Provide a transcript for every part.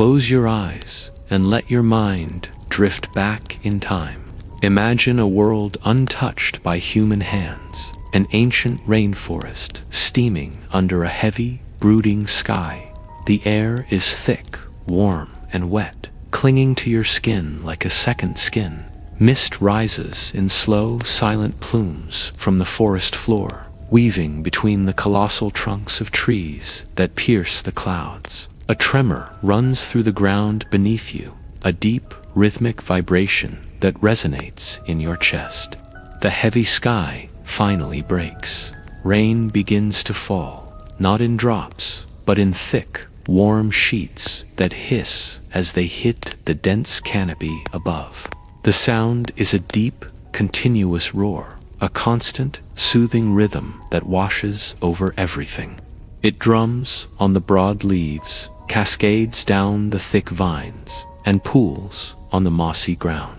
Close your eyes and let your mind drift back in time. Imagine a world untouched by human hands, an ancient rainforest steaming under a heavy, brooding sky. The air is thick, warm, and wet, clinging to your skin like a second skin. Mist rises in slow, silent plumes from the forest floor, weaving between the colossal trunks of trees that pierce the clouds. A tremor runs through the ground beneath you, a deep, rhythmic vibration that resonates in your chest. The heavy sky finally breaks. Rain begins to fall, not in drops, but in thick, warm sheets that hiss as they hit the dense canopy above. The sound is a deep, continuous roar, a constant, soothing rhythm that washes over everything. It drums on the broad leaves, cascades down the thick vines, and pools on the mossy ground.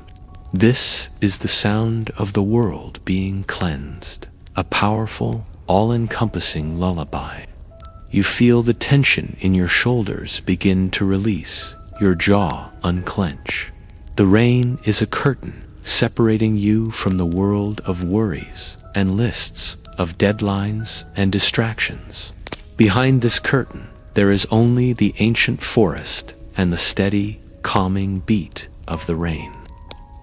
This is the sound of the world being cleansed, a powerful, all-encompassing lullaby. You feel the tension in your shoulders begin to release, your jaw unclench. The rain is a curtain separating you from the world of worries and lists of deadlines and distractions. Behind this curtain, there is only the ancient forest and the steady, calming beat of the rain.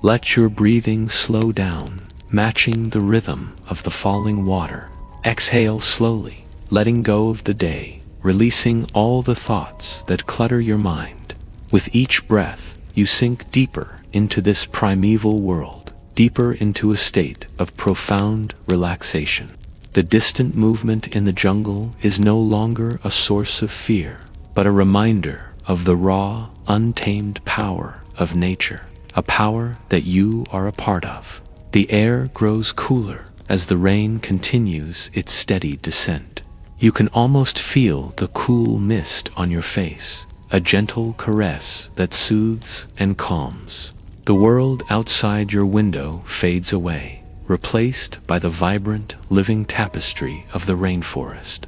Let your breathing slow down, matching the rhythm of the falling water. Exhale slowly, letting go of the day, releasing all the thoughts that clutter your mind. With each breath, you sink deeper into this primeval world, deeper into a state of profound relaxation. The distant movement in the jungle is no longer a source of fear, but a reminder of the raw, untamed power of nature, a power that you are a part of. The air grows cooler as the rain continues its steady descent. You can almost feel the cool mist on your face, a gentle caress that soothes and calms. The world outside your window fades away, replaced by the vibrant, living tapestry of the rainforest.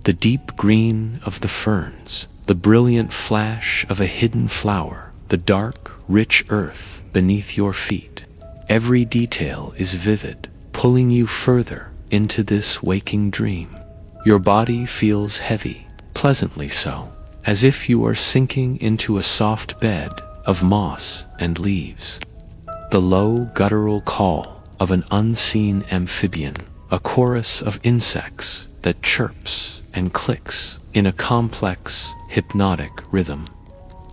The deep green of the ferns, the brilliant flash of a hidden flower, the dark, rich earth beneath your feet. Every detail is vivid, pulling you further into this waking dream. Your body feels heavy, pleasantly so, as if you are sinking into a soft bed of moss and leaves. The low, guttural call of an unseen amphibian, a chorus of insects that chirps and clicks in a complex, hypnotic rhythm.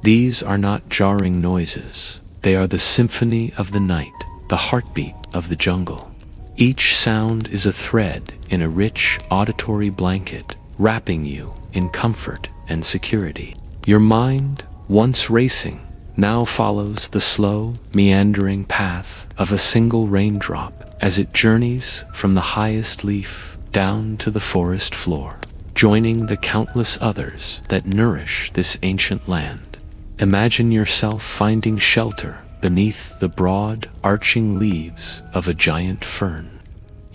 These are not jarring noises. They are the symphony of the night, the heartbeat of the jungle. Each sound is a thread in a rich auditory blanket, wrapping you in comfort and security. Your mind, once racing, now follows the slow, meandering path of a single raindrop as it journeys from the highest leaf down to the forest floor, joining the countless others that nourish this ancient land. Imagine yourself finding shelter beneath the broad, arching leaves of a giant fern.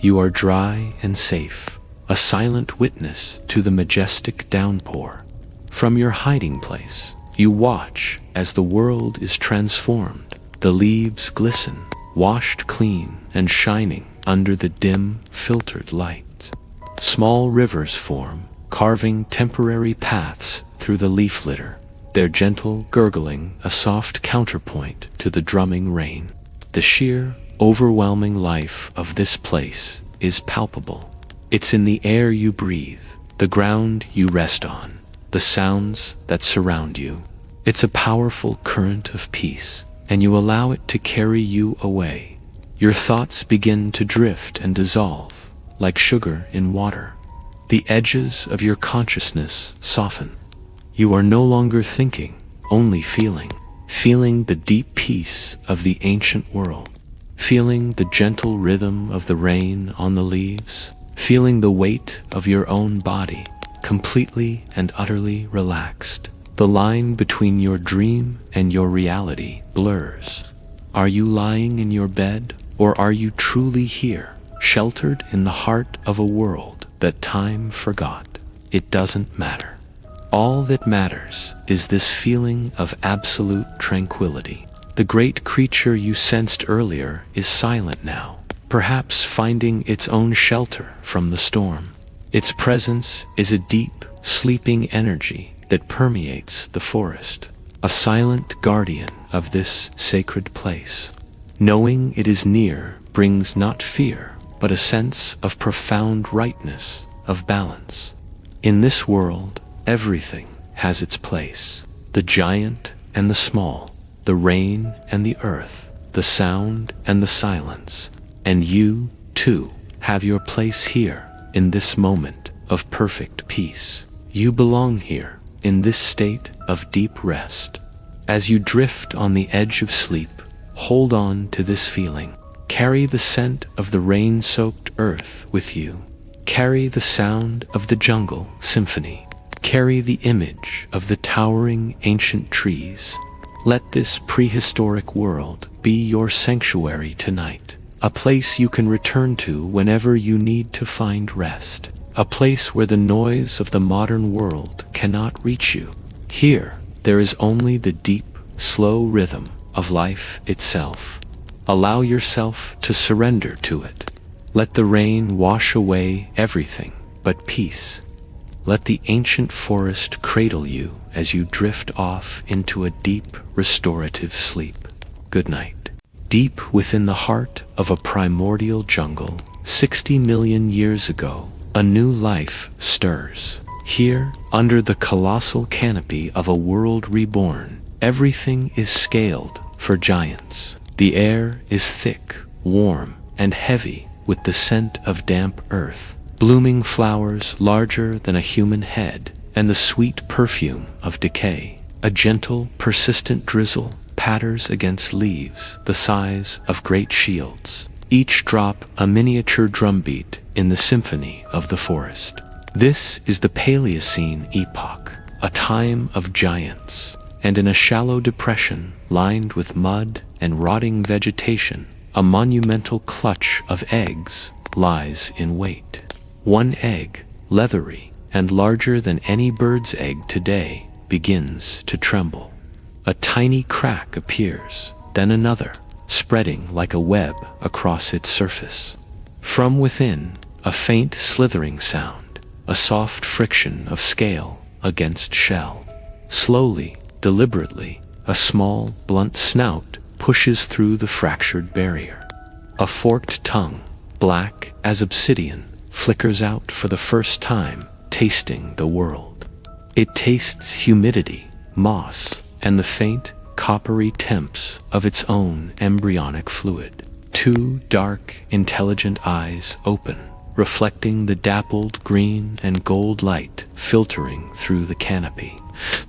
You are dry and safe, a silent witness to the majestic downpour. From your hiding place, you watch as the world is transformed. The leaves glisten, washed clean and shining under the dim, filtered light. Small rivers form, carving temporary paths through the leaf litter, their gentle gurgling a soft counterpoint to the drumming rain. The sheer, overwhelming life of this place is palpable. It's in the air you breathe, the ground you rest on, the sounds that surround you. It's a powerful current of peace, and you allow it to carry you away. Your thoughts begin to drift and dissolve, like sugar in water. The edges of your consciousness soften. You are no longer thinking, only feeling the deep peace of the ancient world, feeling the gentle rhythm of the rain on the leaves, feeling the weight of your own body, completely and utterly relaxed. The line between your dream and your reality blurs. Are you lying in your bed, or are you truly here, sheltered in the heart of a world that time forgot? It doesn't matter. All that matters is this feeling of absolute tranquility. The great creature you sensed earlier is silent now, perhaps finding its own shelter from the storm. Its presence is a deep, sleeping energy that permeates the forest, a silent guardian of this sacred place. Knowing it is near brings not fear, but a sense of profound rightness, of balance. In this world, everything has its place. The giant and the small, the rain and the earth, the sound and the silence. And you, too, have your place here, in this moment of perfect peace. You belong here, in this state of deep rest. As you drift on the edge of sleep, hold on to this feeling. Carry the scent of the rain-soaked earth with you. Carry the sound of the jungle symphony. Carry the image of the towering ancient trees. Let this prehistoric world be your sanctuary tonight, a place you can return to whenever you need to find rest, a place where the noise of the modern world cannot reach you. Here, there is only the deep, slow rhythm of life itself. Allow yourself to surrender to it. Let the rain wash away everything but peace. Let the ancient forest cradle you as you drift off into a deep, restorative sleep. Good night. Deep within the heart of a primordial jungle, 60 million years ago, a new life stirs. Here, under the colossal canopy of a world reborn, everything is scaled for giants. The air is thick, warm, and heavy with the scent of damp earth, blooming flowers larger than a human head, and the sweet perfume of decay. A gentle, persistent drizzle patters against leaves the size of great shields, each drop a miniature drumbeat in the symphony of the forest. This is the Paleocene epoch, a time of giants, and in a shallow depression lined with mud and rotting vegetation, a monumental clutch of eggs lies in wait. One egg, leathery and larger than any bird's egg today, begins to tremble. A tiny crack appears, then another, spreading like a web across its surface. From within, a faint slithering sound, a soft friction of scale against shell. Slowly, deliberately, a small, blunt snout pushes through the fractured barrier. A forked tongue, black as obsidian, flickers out for the first time, tasting the world. It tastes humidity, moss, and the faint, coppery temps of its own embryonic fluid. Two dark, intelligent eyes open, reflecting the dappled green and gold light filtering through the canopy.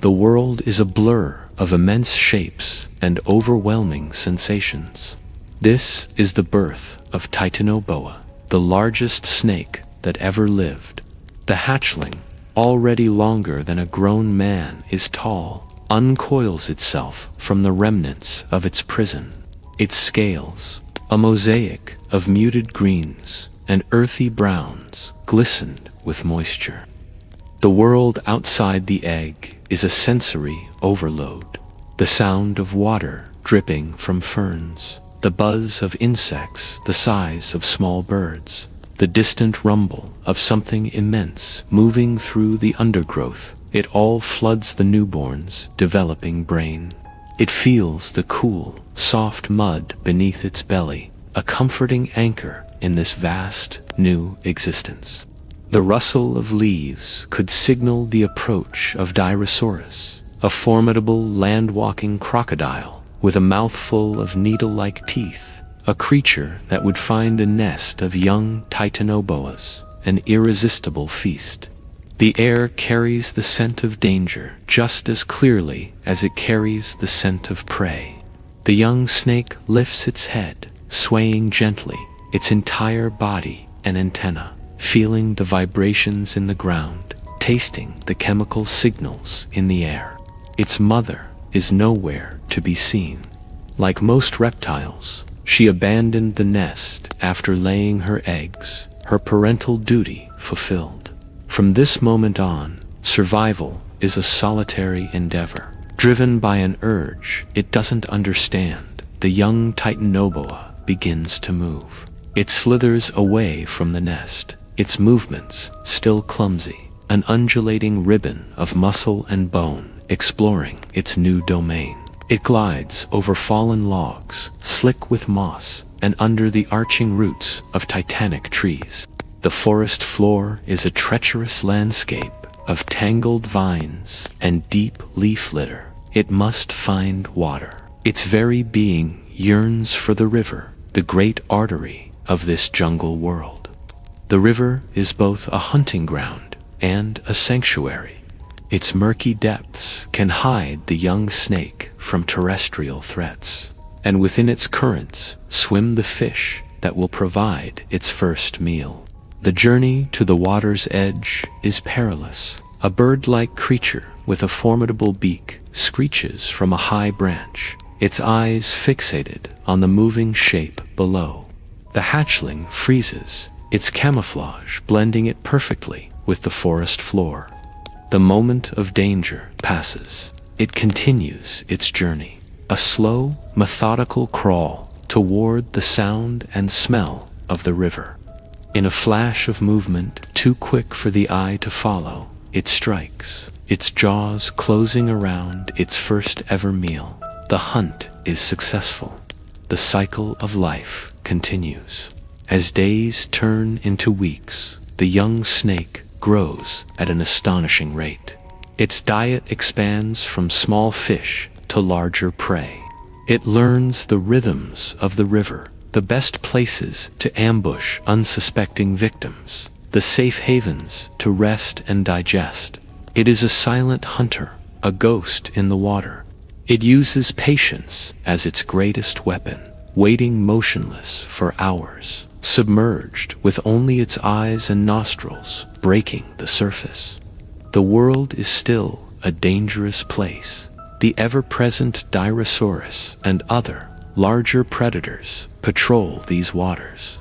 The world is a blur of immense shapes and overwhelming sensations. This is the birth of Titanoboa, the largest snake that ever lived. The hatchling, already longer than a grown man is tall, uncoils itself from the remnants of its prison. Its scales, a mosaic of muted greens and earthy browns, glistened with moisture. The world outside the egg is a sensory overload. The sound of water dripping from ferns, the buzz of insects the size of small birds, the distant rumble of something immense moving through the undergrowth. It all floods the newborn's developing brain. It feels the cool, soft mud beneath its belly, a comforting anchor in this vast, new existence. The rustle of leaves could signal the approach of Dirosaurus, a formidable land-walking crocodile with a mouthful of needle-like teeth, a creature that would find a nest of young Titanoboas, an irresistible feast. The air carries the scent of danger just as clearly as it carries the scent of prey. The young snake lifts its head, swaying gently, its entire body an antenna, feeling the vibrations in the ground, tasting the chemical signals in the air. Its mother is nowhere to be seen. Like most reptiles, she abandoned the nest after laying her eggs, her parental duty fulfilled. From this moment on, survival is a solitary endeavor. Driven by an urge it doesn't understand, the young Titanoboa begins to move. It slithers away from the nest, its movements still clumsy, an undulating ribbon of muscle and bone, exploring its new domain. It glides over fallen logs, slick with moss, and under the arching roots of titanic trees. The forest floor is a treacherous landscape of tangled vines and deep leaf litter. It must find water. Its very being yearns for the river, the great artery of this jungle world. The river is both a hunting ground and a sanctuary. Its murky depths can hide the young snake from terrestrial threats, and within its currents swim the fish that will provide its first meal. The journey to the water's edge is perilous. A bird-like creature with a formidable beak screeches from a high branch, its eyes fixated on the moving shape below. The hatchling freezes, its camouflage blending it perfectly with the forest floor. The moment of danger passes. It continues its journey, a slow, methodical crawl toward the sound and smell of the river. In a flash of movement, too quick for the eye to follow, it strikes, its jaws closing around its first ever meal. The hunt is successful. The cycle of life continues. As days turn into weeks, the young snake grows at an astonishing rate. Its diet expands from small fish to larger prey. It learns the rhythms of the river, the best places to ambush unsuspecting victims, the safe havens to rest and digest. It is a silent hunter, a ghost in the water. It uses patience as its greatest weapon, waiting motionless for hours, submerged with only its eyes and nostrils breaking the surface. The world is still a dangerous place. The ever-present Dirosaurus and other, larger predators patrol these waters.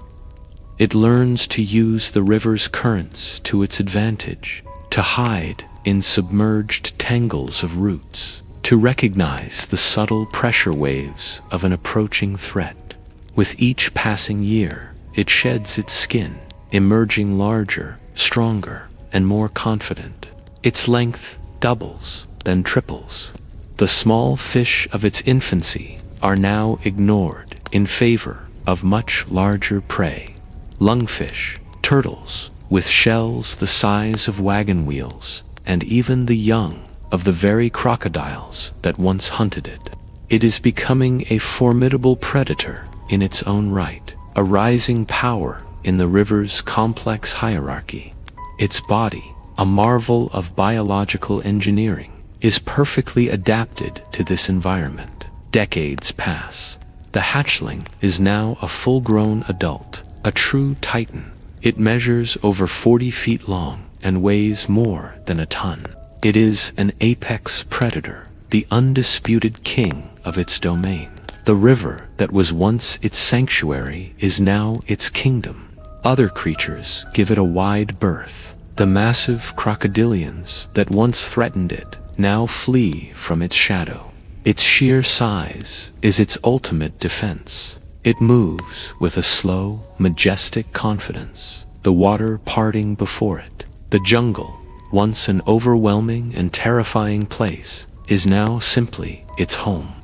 It learns to use the river's currents to its advantage, to hide in submerged tangles of roots, to recognize the subtle pressure waves of an approaching threat. With each passing year, it sheds its skin, emerging larger, stronger, and more confident. Its length doubles, then triples. The small fish of its infancy are now ignored in favor of much larger prey. Lungfish, turtles, with shells the size of wagon wheels, and even the young of the very crocodiles that once hunted it. It is becoming a formidable predator in its own right, a rising power in the river's complex hierarchy. Its body, a marvel of biological engineering, is perfectly adapted to this environment. Decades pass. The hatchling is now a full-grown adult, a true titan. It measures over 40 feet long and weighs more than a ton. It is an apex predator, the undisputed king of its domain. The river that was once its sanctuary is now its kingdom. Other creatures give it a wide berth. The massive crocodilians that once threatened it now flee from its shadow. Its sheer size is its ultimate defense. It moves with a slow, majestic confidence, the water parting before it. The jungle, once an overwhelming and terrifying place, is now simply its home.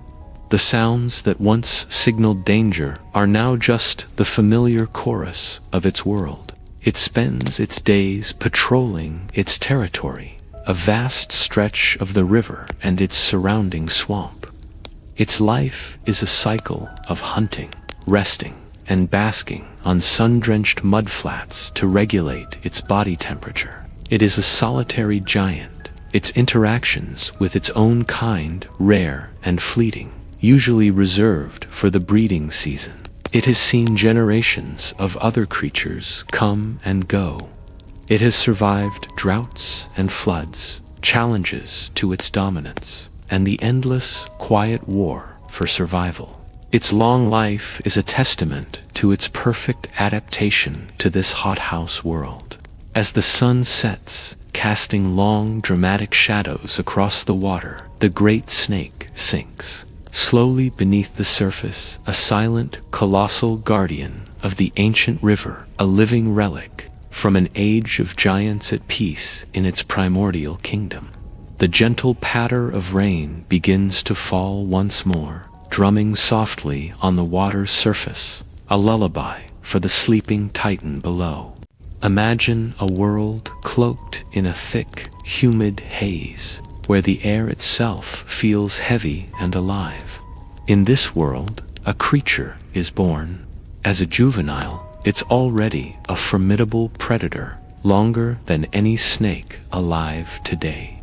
The sounds that once signaled danger are now just the familiar chorus of its world. It spends its days patrolling its territory, a vast stretch of the river and its surrounding swamp. Its life is a cycle of hunting, resting, and basking on sun-drenched mudflats to regulate its body temperature. It is a solitary giant, its interactions with its own kind rare and fleeting, usually reserved for the breeding season. It has seen generations of other creatures come and go. It has survived droughts and floods, challenges to its dominance, and the endless, quiet war for survival. Its long life is a testament to its perfect adaptation to this hothouse world. As the sun sets, casting long, dramatic shadows across the water, the great snake sinks. Slowly beneath the surface, a silent, colossal guardian of the ancient river, a living relic from an age of giants at peace in its primordial kingdom. The gentle patter of rain begins to fall once more, drumming softly on the water's surface, a lullaby for the sleeping Titan below. Imagine a world cloaked in a thick, humid haze, where the air itself feels heavy and alive. In this world, a creature is born. As a juvenile, it's already a formidable predator, longer than any snake alive today.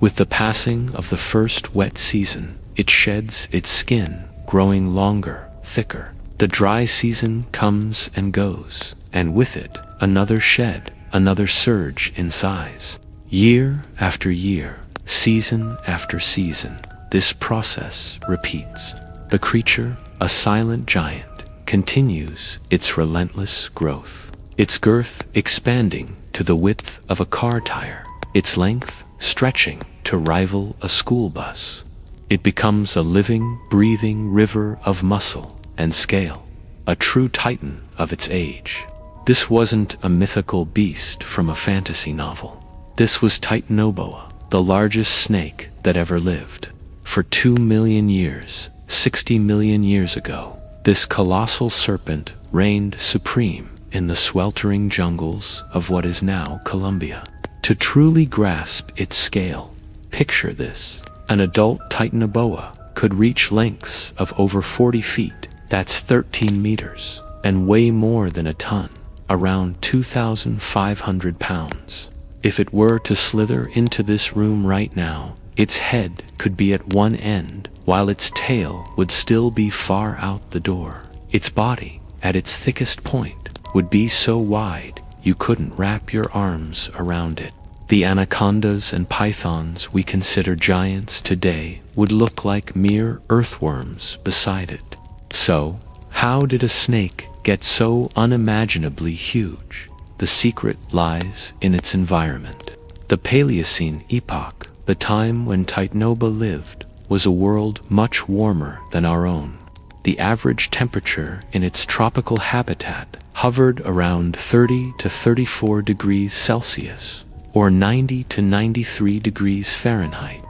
With the passing of the first wet season, it sheds its skin, growing longer, thicker. The dry season comes and goes, and with it, another shed, another surge in size. Year after year, season after season, this process repeats. The creature, a silent giant, continues its relentless growth. Its girth expanding to the width of a car tire, its length stretching to rival a school bus. It becomes a living, breathing river of muscle and scale, a true titan of its age. This wasn't a mythical beast from a fantasy novel. This was Titanoboa, the largest snake that ever lived. For 2 million years, 60 million years ago, this colossal serpent reigned supreme in the sweltering jungles of what is now Colombia. To truly grasp its scale, picture this. An adult Titanoboa could reach lengths of over 40 feet, that's 13 meters, and weigh more than a ton, around 2,500 pounds. If it were to slither into this room right now, its head could be at one end, while its tail would still be far out the door. Its body, at its thickest point, would be so wide you couldn't wrap your arms around it. The anacondas and pythons we consider giants today would look like mere earthworms beside it. So, how did a snake get so unimaginably huge? The secret lies in its environment. The Paleocene epoch, the time when Titanoboa lived, was a world much warmer than our own. The average temperature in its tropical habitat hovered around 30 to 34 degrees Celsius, or 90 to 93 degrees Fahrenheit.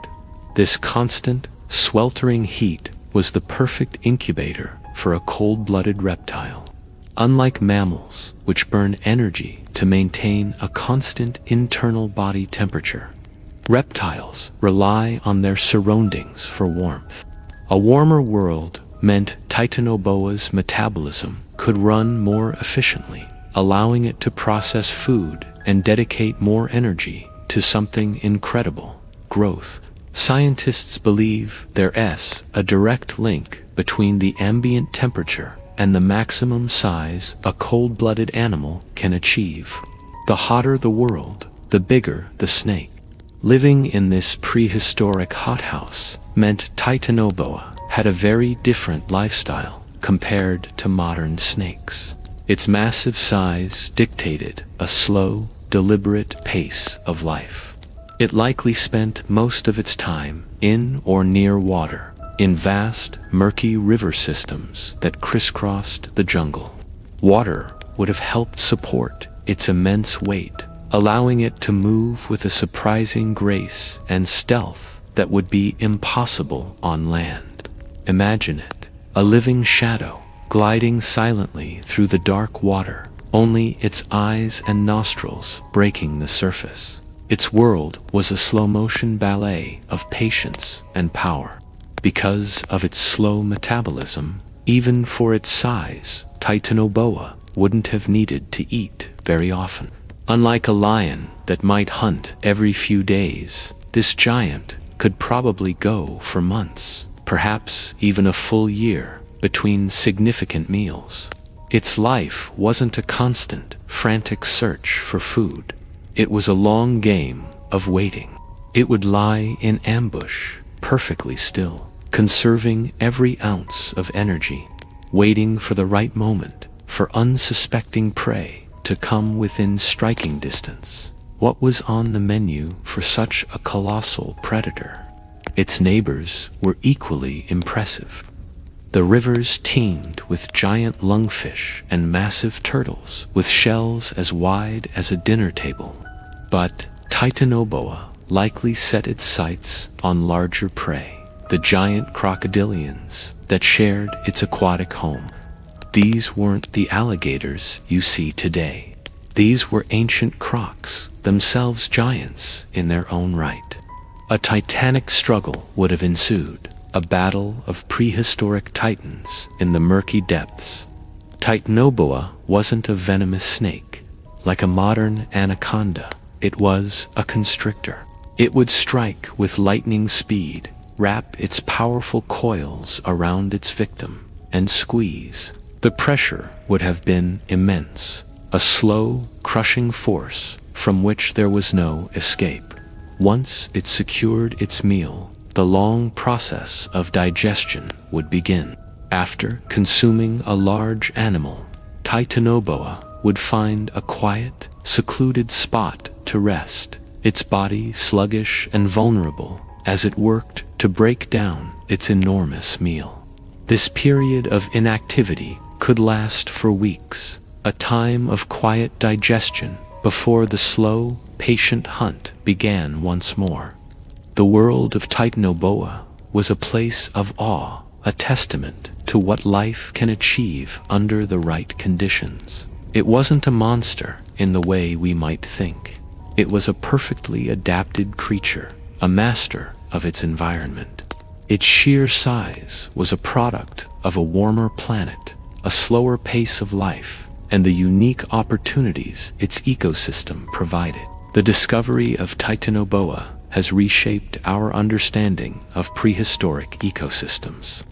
This constant, sweltering heat was the perfect incubator for a cold-blooded reptile. Unlike mammals, which burn energy to maintain a constant internal body temperature, reptiles rely on their surroundings for warmth. A warmer world meant Titanoboa's metabolism could run more efficiently, allowing it to process food and dedicate more energy to something incredible: growth. Scientists believe there's a direct link between the ambient temperature and the maximum size a cold-blooded animal can achieve. The hotter the world, the bigger the snake. Living in this prehistoric hothouse meant Titanoboa had a very different lifestyle compared to modern snakes. Its massive size dictated a slow, deliberate pace of life. It likely spent most of its time in or near water, in vast, murky river systems that crisscrossed the jungle. Water would have helped support its immense weight, allowing it to move with a surprising grace and stealth that would be impossible on land. Imagine it, a living shadow, gliding silently through the dark water, only its eyes and nostrils breaking the surface. Its world was a slow-motion ballet of patience and power. Because of its slow metabolism, even for its size, Titanoboa wouldn't have needed to eat very often. Unlike a lion that might hunt every few days, this giant could probably go for months, perhaps even a full year, between significant meals. Its life wasn't a constant, frantic search for food. It was a long game of waiting. It would lie in ambush, perfectly still, conserving every ounce of energy, waiting for the right moment for unsuspecting prey to to come within striking distance. What was on the menu for such a colossal predator? Its neighbors were equally impressive. The rivers teemed with giant lungfish and massive turtles with shells as wide as a dinner table. But Titanoboa likely set its sights on larger prey, the giant crocodilians that shared its aquatic home. These weren't the alligators you see today. These were ancient crocs, themselves giants in their own right. A titanic struggle would have ensued, a battle of prehistoric titans in the murky depths. Titanoboa wasn't a venomous snake. Like a modern anaconda, it was a constrictor. It would strike with lightning speed, wrap its powerful coils around its victim, and squeeze. The pressure would have been immense, a slow, crushing force from which there was no escape. Once it secured its meal, the long process of digestion would begin. After consuming a large animal, Titanoboa would find a quiet, secluded spot to rest, its body sluggish and vulnerable as it worked to break down its enormous meal. This period of inactivity could last for weeks, a time of quiet digestion before the slow, patient hunt began once more. The world of Titanoboa was a place of awe, a testament to what life can achieve under the right conditions. It wasn't a monster in the way we might think. It was a perfectly adapted creature, a master of its environment. Its sheer size was a product of a warmer planet, a slower pace of life, and the unique opportunities its ecosystem provided. The discovery of Titanoboa has reshaped our understanding of prehistoric ecosystems.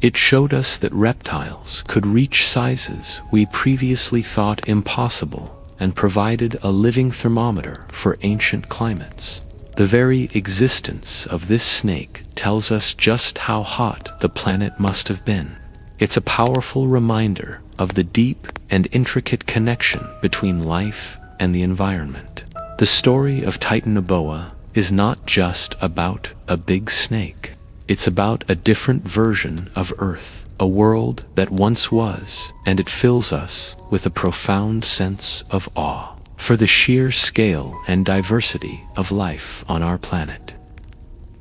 It showed us that reptiles could reach sizes we previously thought impossible and provided a living thermometer for ancient climates. The very existence of this snake tells us just how hot the planet must have been. It's a powerful reminder of the deep and intricate connection between life and the environment. The story of Titanoboa is not just about a big snake. It's about a different version of Earth, a world that once was, and it fills us with a profound sense of awe for the sheer scale and diversity of life on our planet.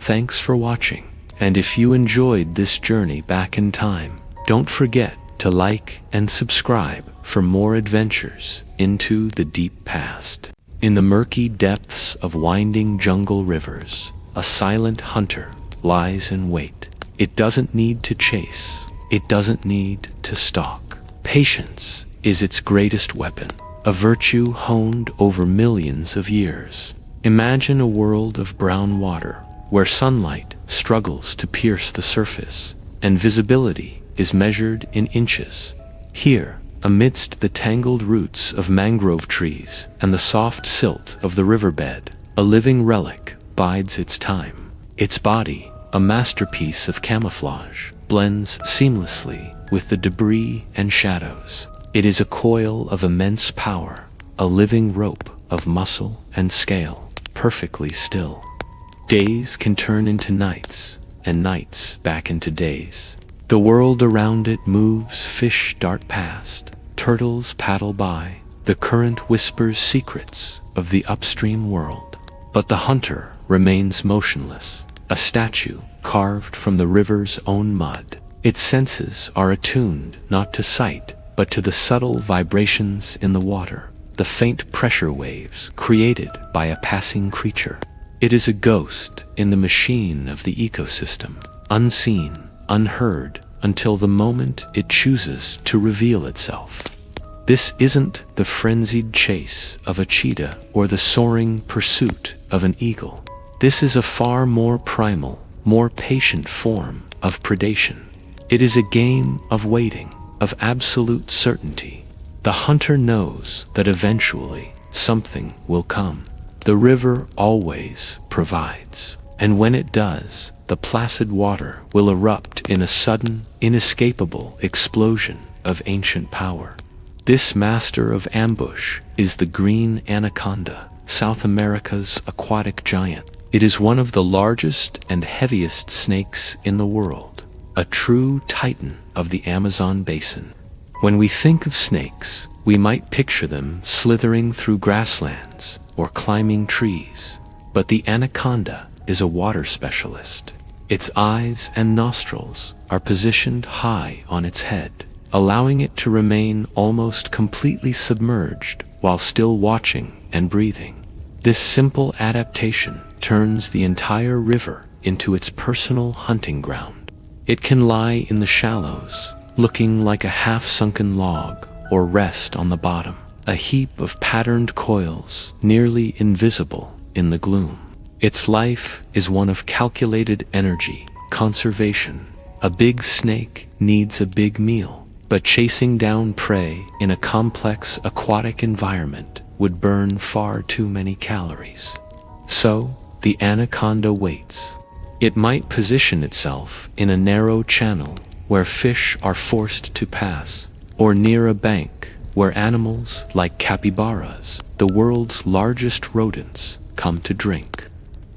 Thanks for watching, and if you enjoyed this journey back in time, don't forget to like and subscribe for more adventures into the deep past. In the murky depths of winding jungle rivers, a silent hunter lies in wait. It doesn't need to chase. It doesn't need to stalk. Patience is its greatest weapon, a virtue honed over millions of years. Imagine a world of brown water, where sunlight struggles to pierce the surface, and visibility is measured in inches. Here, amidst the tangled roots of mangrove trees and the soft silt of the riverbed, a living relic bides its time. Its body, a masterpiece of camouflage, blends seamlessly with the debris and shadows. It is a coil of immense power, a living rope of muscle and scale, perfectly still. Days can turn into nights, and nights back into days. The world around it moves, fish dart past, turtles paddle by, the current whispers secrets of the upstream world. But the hunter remains motionless, a statue carved from the river's own mud. Its senses are attuned not to sight, but to the subtle vibrations in the water, the faint pressure waves created by a passing creature. It is a ghost in the machine of the ecosystem, unseen, unheard, until the moment it chooses to reveal itself. This isn't the frenzied chase of a cheetah or the soaring pursuit of an eagle. This is a far more primal, more patient form of predation. It is a game of waiting, of absolute certainty. The hunter knows that eventually something will come. The river always provides, and when it does, the placid water will erupt in a sudden, inescapable explosion of ancient power. This master of ambush is the green anaconda, South America's aquatic giant. It is one of the largest and heaviest snakes in the world, a true titan of the Amazon basin. When we think of snakes, we might picture them slithering through grasslands or climbing trees. But the anaconda is a water specialist. Its eyes and nostrils are positioned high on its head, allowing it to remain almost completely submerged while still watching and breathing. This simple adaptation turns the entire river into its personal hunting ground. It can lie in the shallows, looking like a half-sunken log, or rest on the bottom, a heap of patterned coils, nearly invisible in the gloom. Its life is one of calculated energy, conservation. A big snake needs a big meal, but chasing down prey in a complex aquatic environment would burn far too many calories. So, the anaconda waits. It might position itself in a narrow channel where fish are forced to pass, or near a bank where animals like capybaras, the world's largest rodents, come to drink.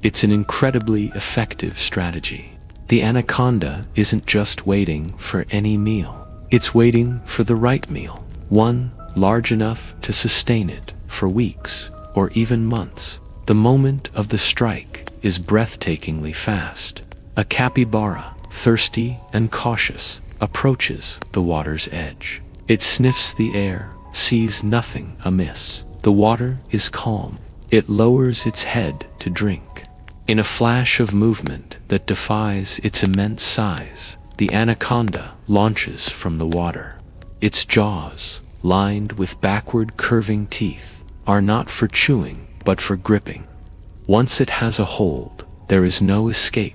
It's an incredibly effective strategy. The anaconda isn't just waiting for any meal. It's waiting for the right meal, one large enough to sustain it for weeks or even months. The moment of the strike is breathtakingly fast. A capybara, thirsty and cautious, approaches the water's edge. It sniffs the air, sees nothing amiss. The water is calm. It lowers its head to drink. In a flash of movement that defies its immense size, the anaconda launches from the water. Its jaws, lined with backward curving teeth, are not for chewing but for gripping. Once it has a hold, there is no escape.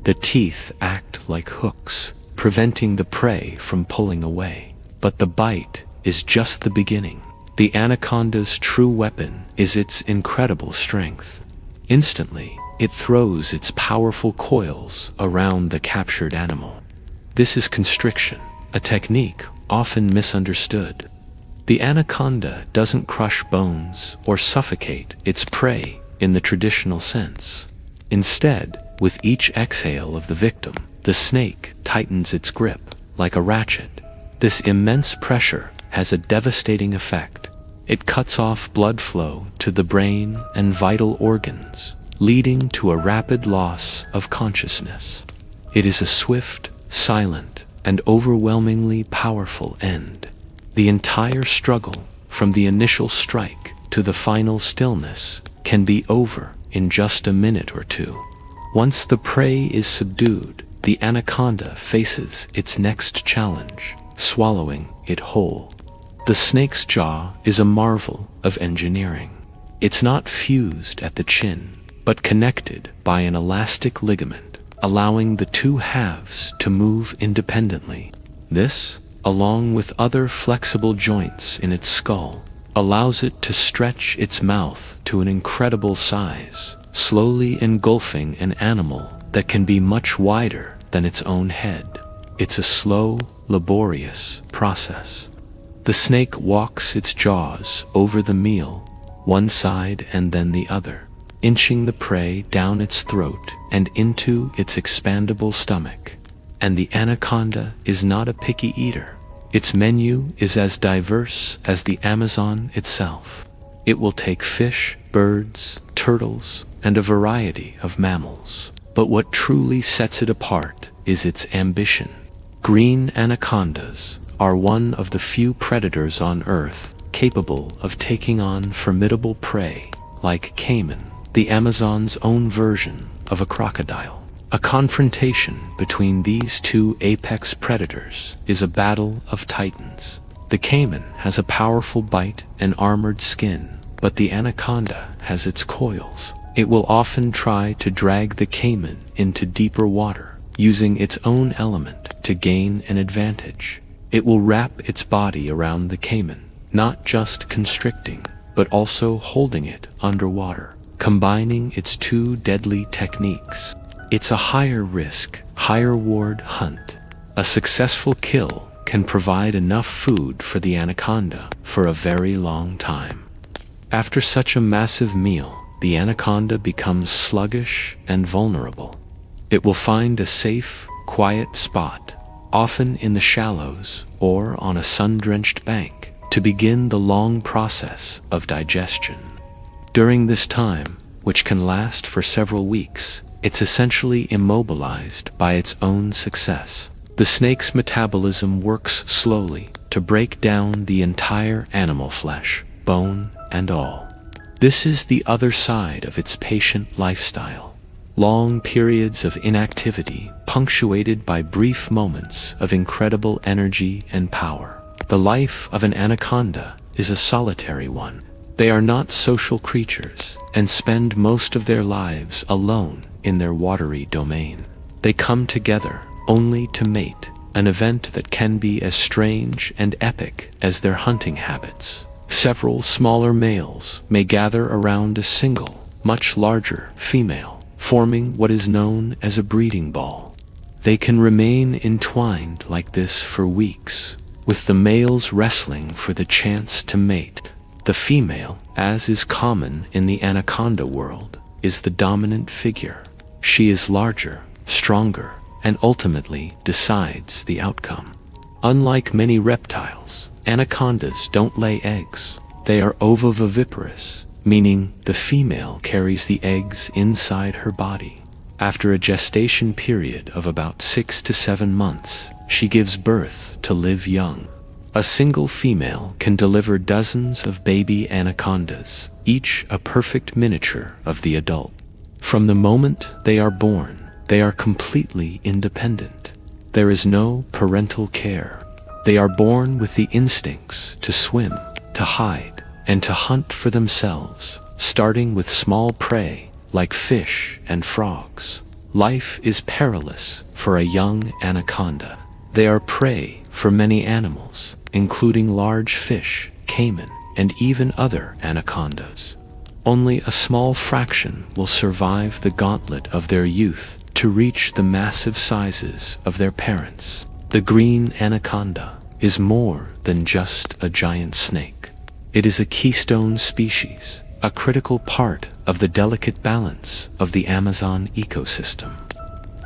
The teeth act like hooks, preventing the prey from pulling away. But the bite is just the beginning. The anaconda's true weapon is its incredible strength. Instantly, it throws its powerful coils around the captured animal. This is constriction, a technique often misunderstood. The anaconda doesn't crush bones or suffocate its prey in the traditional sense. Instead, with each exhale of the victim, the snake tightens its grip like a ratchet. This immense pressure has a devastating effect. It cuts off blood flow to the brain and vital organs, leading to a rapid loss of consciousness. It is a swift, silent, and overwhelmingly powerful end. The entire struggle, from the initial strike to the final stillness, can be over in just a minute or two. Once the prey is subdued, the anaconda faces its next challenge, swallowing it whole. The snake's jaw is a marvel of engineering. It's not fused at the chin, but connected by an elastic ligament, allowing the two halves to move independently. This, along with other flexible joints in its skull, allows it to stretch its mouth to an incredible size, slowly engulfing an animal that can be much wider than its own head. It's a slow, laborious process. The snake walks its jaws over the meal, one side and then the other, inching the prey down its throat and into its expandable stomach. And the anaconda is not a picky eater. Its menu is as diverse as the Amazon itself. It will take fish, birds, turtles, and a variety of mammals. But what truly sets it apart is its ambition. Green anacondas are one of the few predators on Earth capable of taking on formidable prey, like caiman, the Amazon's own version of a crocodile. A confrontation between these two apex predators is a battle of titans. The caiman has a powerful bite and armored skin, but the anaconda has its coils. It will often try to drag the caiman into deeper water, using its own element to gain an advantage. It will wrap its body around the caiman, not just constricting, but also holding it underwater, combining its two deadly techniques. It's a higher risk, higher reward hunt. A successful kill can provide enough food for the anaconda for a very long time. After such a massive meal, the anaconda becomes sluggish and vulnerable. It will find a safe, quiet spot, often in the shallows or on a sun-drenched bank, to begin the long process of digestion. During this time, which can last for several weeks, it's essentially immobilized by its own success. The snake's metabolism works slowly to break down the entire animal flesh, bone and all. This is the other side of its patient lifestyle. Long periods of inactivity punctuated by brief moments of incredible energy and power. The life of an anaconda is a solitary one. They are not social creatures and spend most of their lives alone in their watery domain. They come together only to mate, an event that can be as strange and epic as their hunting habits. Several smaller males may gather around a single, much larger female, forming what is known as a breeding ball. They can remain entwined like this for weeks, with the males wrestling for the chance to mate. The female, as is common in the anaconda world, is the dominant figure. She is larger, stronger, and ultimately decides the outcome. Unlike many reptiles, anacondas don't lay eggs. They are ovoviviparous, meaning the female carries the eggs inside her body. After a gestation period of about 6 to 7 months, she gives birth to live young. A single female can deliver dozens of baby anacondas, each a perfect miniature of the adult. From the moment they are born, they are completely independent. There is no parental care. They are born with the instincts to swim, to hide, and to hunt for themselves, starting with small prey like fish and frogs. Life is perilous for a young anaconda. They are prey for many animals, including large fish, caiman, and even other anacondas. Only a small fraction will survive the gauntlet of their youth to reach the massive sizes of their parents. The green anaconda is more than just a giant snake. It is a keystone species, a critical part of the delicate balance of the Amazon ecosystem.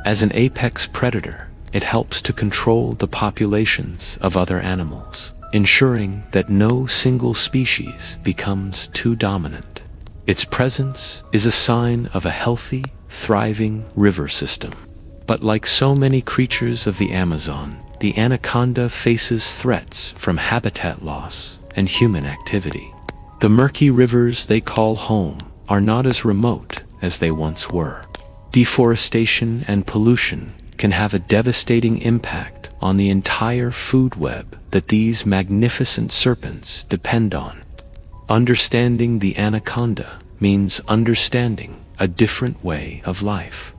As an apex predator, it helps to control the populations of other animals, ensuring that no single species becomes too dominant. Its presence is a sign of a healthy, thriving river system. But like so many creatures of the Amazon, the anaconda faces threats from habitat loss and human activity. The murky rivers they call home are not as remote as they once were. Deforestation and pollution can have a devastating impact on the entire food web that these magnificent serpents depend on. Understanding the anaconda means understanding a different way of life.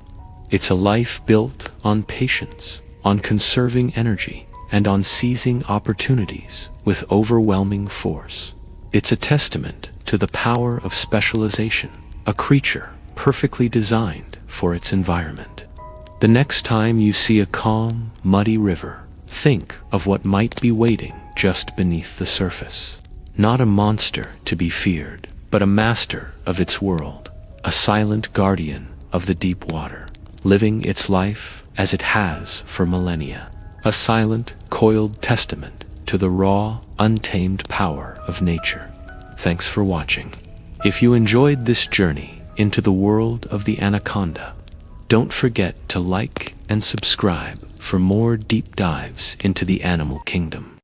It's a life built on patience, on conserving energy, and on seizing opportunities with overwhelming force. It's a testament to the power of specialization, a creature perfectly designed for its environment. The next time you see a calm, muddy river, think of what might be waiting just beneath the surface. Not a monster to be feared, but a master of its world, a silent guardian of the deep water, living its life as it has for millennia. A silent, coiled testament to the raw, untamed power of nature. Thanks for watching. If you enjoyed this journey into the world of the anaconda, don't forget to like and subscribe for more deep dives into the animal kingdom.